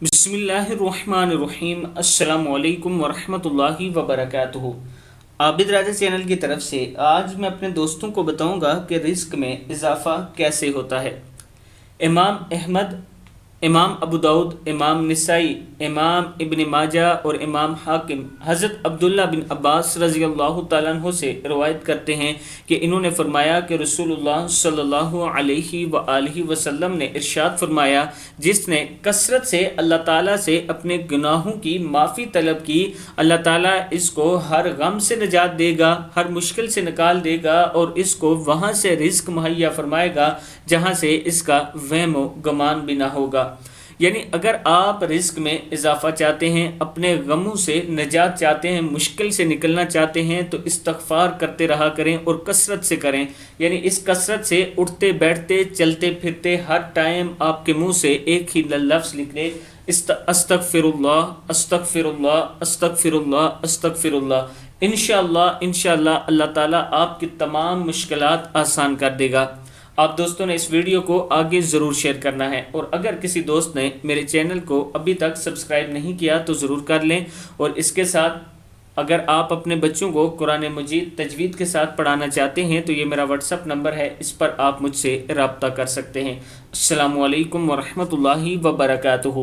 बिस्मिल्लाहिर्रहमानिर्रहीम। अस्सलामु अलैकुम वरहमतुल्लाहि वबरकातुहू। आबिद्राजा चैनल की तरफ से आज मैं अपने दोस्तों को बताऊंगा कि रिस्क में इजाफ़ा कैसे होता है। इमाम अहमद, इमाम अबू दाऊद, इमाम निसाई, इमाम इब्न माजा और इमाम हाकिम हज़रत अब्दुल्ला बिन अब्बास रज़ी अल्लाह तआला अन्हु से रवायत करते हैं कि इन्होंने फरमाया कि रसूलुल्लाह सल्लल्लाहु अलैहि व आलिहि वसल्लम ने इरशाद फरमाया, जिसने कसरत से अल्लाह ताला से अपने गुनाहों की माफ़ी तलब की, अल्लाह ताला इसको हर गम से निजात देगा, हर मुश्किल से निकाल देगा और इसको वहाँ से रिस्क मुहैया फरमाएगा जहाँ से इसका वहम व गमान भी ना होगा। यानी अगर आप रिस्क में इजाफ़ा चाहते हैं, अपने गमों से निजात चाहते हैं, मुश्किल से निकलना चाहते हैं, तो इस्तग़फ़ार करते रहा करें और कसरत से करें। यानी इस कसरत से उठते बैठते चलते फिरते हर टाइम आपके मुंह से एक ही लफ्ज़ निकले, अस्तग़फ़िरुल्लाह अस्तग़फ़िरुल्लाह अस्तग़फ़िरुल्लाह अस्तग़फ़िरुल्लाह। इंशाअल्लाह अल्लाह ताला आपकी तमाम मुश्किलात आसान कर देगा। आप दोस्तों ने इस वीडियो को आगे ज़रूर शेयर करना है, और अगर किसी दोस्त ने मेरे चैनल को अभी तक सब्सक्राइब नहीं किया तो ज़रूर कर लें। और इसके साथ अगर आप अपने बच्चों को कुरान मजीद तजवीद के साथ पढ़ाना चाहते हैं तो ये मेरा व्हाट्सअप नंबर है, इस पर आप मुझसे रब्ता कर सकते हैं। अस्सलामु अलैकुम वरहमतुल्लाहि वबरकातुहू।